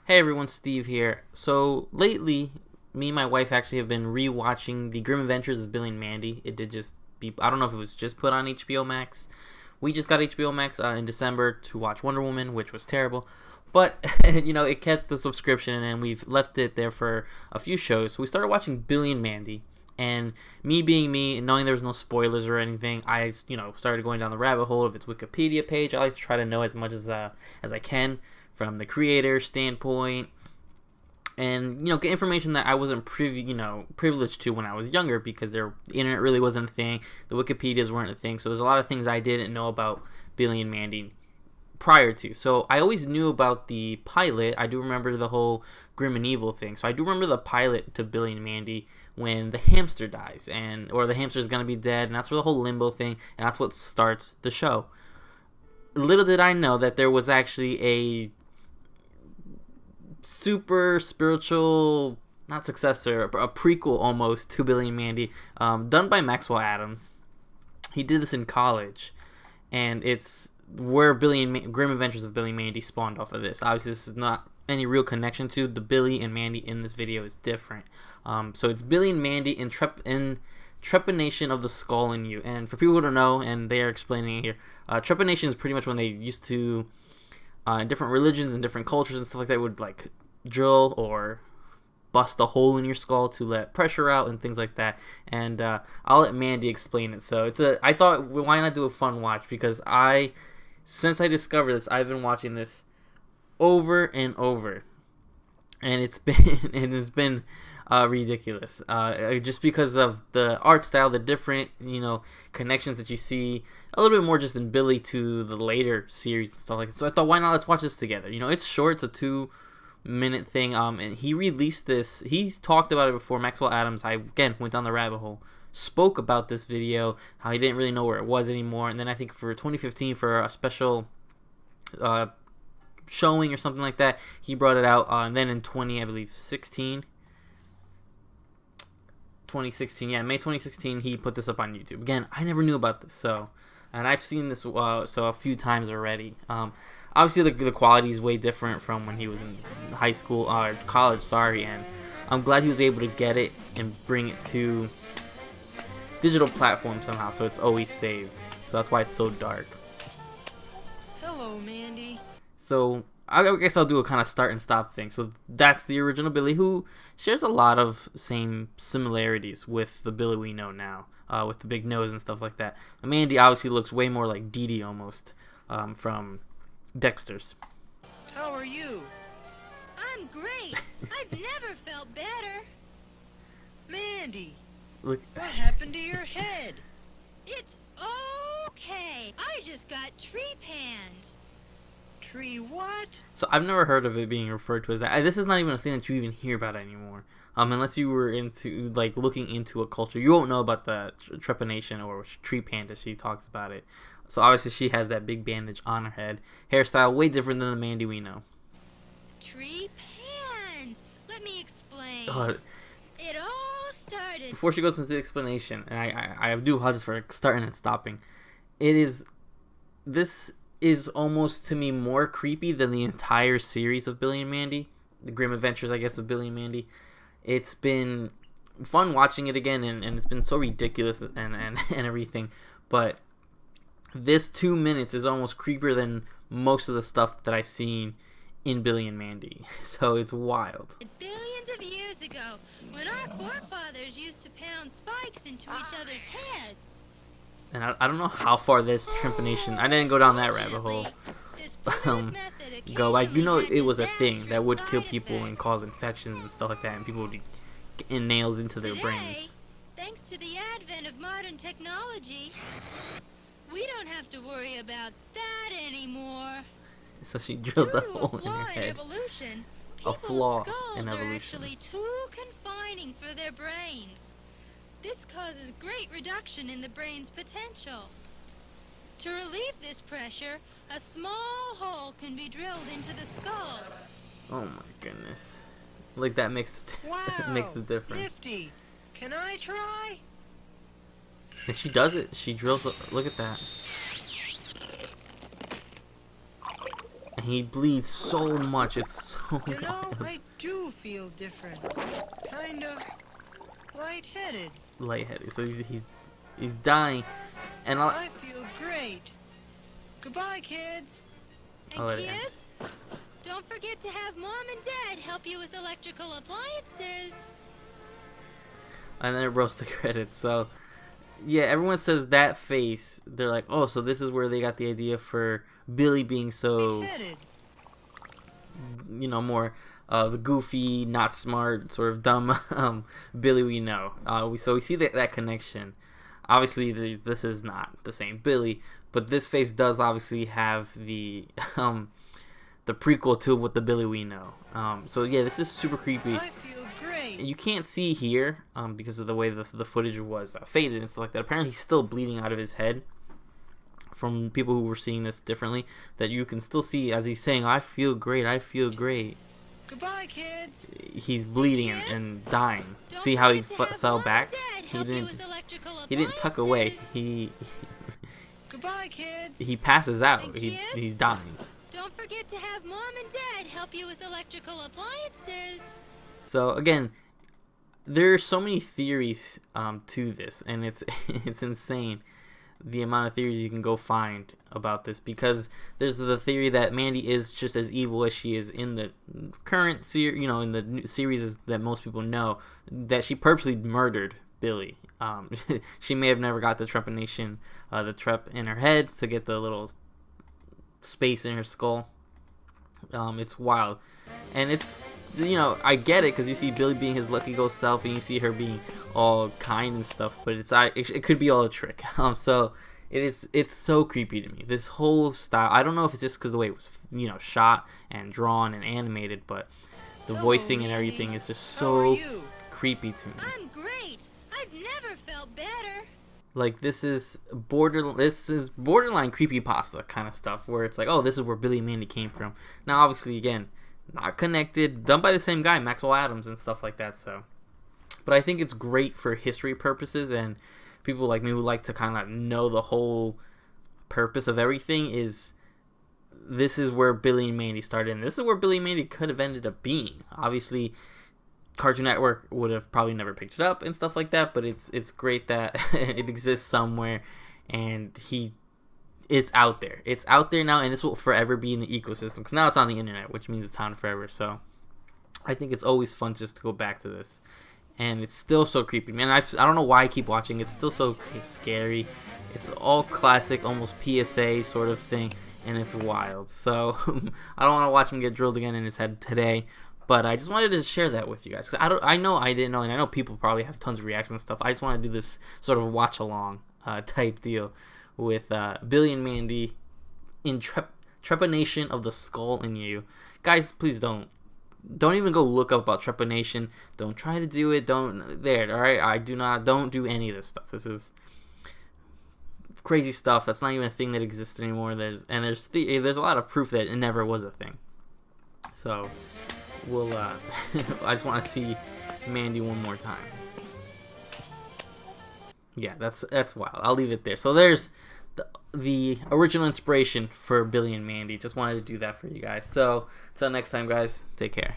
Hey everyone, Steve here. So lately, me and my wife actually have been rewatching The Grim Adventures of Billy and Mandy. It did just be, I don't know if it was just put on HBO Max. We just got HBO Max in December to watch Wonder Woman, which was terrible. But, it kept the subscription and we've left it there for a few shows. So we started watching Billy and Mandy. And me being me, and knowing there was no spoilers or anything, I, started going down the rabbit hole of its Wikipedia page. I like to try to know as much as I can from the creator standpoint, and get information that I wasn't privileged to when I was younger, because the internet really wasn't a thing, the Wikipedias weren't a thing. So there's a lot of things I didn't know about Billy and Mandy prior to. So I always knew about the pilot. I do remember the whole grim and evil thing. So I do remember the pilot to Billy and Mandy when the hamster dies, or the hamster's gonna be dead, and that's where the whole limbo thing, and that's what starts the show. Little did I know that there was actually a super spiritual, not successor, a prequel almost to Billy and Mandy, done by Maxwell Adams. He did this in college, and it's where Grim Adventures of Billy and Mandy spawned off of this. Obviously, this is not any real connection to the Billy and Mandy in this video is different. So it's Billy and Mandy in Trepanation of the Skull in You. And for people who don't know, and they are explaining it here, trepanation is pretty much when they used to, in different religions and different cultures and stuff like that, would like drill or bust a hole in your skull to let pressure out and things like that. And I'll let Mandy explain it. So I thought, why not do a fun watch? Because since I discovered this, I've been watching this over and over, and it's been ridiculous, just because of the art style, the different connections that you see a little bit more just in Billy to the later series and stuff like that. So I thought, why not, let's watch this together. It's short, it's a 2-minute thing, and he released this. He's talked about it before. Maxwell Adams, I again went down the rabbit hole, spoke about this video, how he didn't really know where it was anymore, and then I think for 2015, for a special showing or something like that, he brought it out, and then in 2016, May 2016, he put this up on YouTube. Again, I never knew about this, and I've seen this a few times already. Obviously, the quality is way different from when he was in high school or college. Sorry, and I'm glad he was able to get it and bring it to digital platform somehow, so it's always saved. So that's why it's so dark. Hello, Mandy. So I guess I'll do a kind of start and stop thing. So that's the original Billy, who shares a lot of same similarities with the Billy we know now, with the big nose and stuff like that. And Mandy obviously looks way more like Dee Dee almost, from Dexter's. How are you? I'm great. I've never felt better. Mandy, Look, what happened to your head? It's okay. I just got tree panned. Tree what? so I've never heard of it being referred to as that. This is not even a thing that you even hear about anymore. Unless you were into looking into a culture, you won't know about the trepanation or tree panda. She talks about it. So obviously she has that big bandage on her head. Hairstyle way different than the Mandy we know. Tree panned. Let me explain. It all started. Before she goes into the explanation, and I do apologize for starting and stopping. This is almost to me more creepy than the entire series of Billy and Mandy, the Grim Adventures, I guess, of Billy and Mandy. It's been fun watching it again, and it's been so ridiculous and everything. But this 2 minutes is almost creepier than most of the stuff that I've seen in Billy and Mandy. So it's wild. Billions of years ago, when our forefathers used to pound spikes into each other's heads. And I don't know how far this trepanation, I didn't go down that rabbit hole. It was a thing that would kill people and cause infections and stuff like that, and people would be getting nails into their brains. Thanks to the advent of modern technology, we don't have to worry about that anymore. So she drilled a hole in her In head. evolution, A flaw people's in skulls are evolution. actually too confining for their brains. This causes great reduction in the brain's potential. To relieve this pressure, a small hole can be drilled into the skull. Oh my goodness. Like that makes Wow. makes the difference. Nifty. Can I try? And she does it. She drills. Look at that. And he bleeds so much. It's so You know, wild. I do feel different. Kind of lightheaded. Lightheaded. So he's dying, and I feel great. Goodbye, kids. I'll let it end. Kids, don't forget to have Mom and Dad help you with electrical appliances. And then it rolls the credits. So yeah, everyone says that face. They're like, oh, so this is where they got the idea for Billy being so, Lightheaded. more the goofy, not smart, sort of dumb Billy we know. So we see that connection. Obviously, this is not the same Billy, but this face does obviously have the prequel to what the Billy we know. So yeah, this is super creepy. I feel great. You can't see here because of the way the footage was faded and stuff like that. Apparently, he's still bleeding out of his head. From people who were seeing this differently, that you can still see as he's saying, "I feel great, I feel great." Goodbye, kids. He's bleeding and dying. Don't See how he forget to have fell Mom back? and Dad He help you didn't. with electrical He didn't tuck away. appliances. Goodbye, kids. He passes out. And He's kids? dying. Don't forget to have Mom and Dad help you with electrical appliances. So again, there are so many theories to this, and it's it's insane the amount of theories you can go find about this, because there's the theory that Mandy is just as evil as she is in the current in the new series that most people know, that she purposely murdered Billy. She may have never got the trepanation, the trep in her head to get the little space in her skull. It's wild, and it's I get it, because you see Billy being his lucky ghost self, and you see her being all kind and stuff, but it could be all a trick. So it's so creepy to me. This whole style. I don't know if it's just because the way it was shot and drawn and animated, but the Hello, voicing and Mandy. everything is just How are so you? creepy to me. I'm great. I've never felt better. Like this is borderline creepypasta kind of stuff, where it's like, oh, this is where Billy and Mandy came from. Now, obviously, again, not connected, done by the same guy, Maxwell Adams, and stuff like that. So, but I think it's great for history purposes, and people like me who like to kind of know the whole purpose of everything. This is where Billy and Mandy started, and this is where Billy and Mandy could have ended up being. Obviously, Cartoon Network would have probably never picked it up and stuff like that, but it's great that it exists somewhere, and it's out there. It's out there now, and this will forever be in the ecosystem, because now it's on the internet, which means it's on forever. So I think it's always fun just to go back to this, and it's still so creepy, man. I don't know why I keep watching. It's still so scary. It's all classic, almost PSA sort of thing, and it's wild. So I don't want to watch him get drilled again in his head today. But I just wanted to share that with you guys, because I know I didn't know, and I know people probably have tons of reactions and stuff. I just want to do this sort of watch along type deal with Billy and Mandy in trepanation of the skull in you. Guys, please don't even go look up about trepanation. Don't try to do it. All right? Don't do any of this stuff. This is crazy stuff. That's not even a thing that exists anymore. There's a lot of proof that it never was a thing. So we'll I just want to see Mandy one more time. Yeah, that's wild. I'll leave it there. So there's the original inspiration for Billy and Mandy. Just wanted to do that for you guys. So until next time, guys, take care.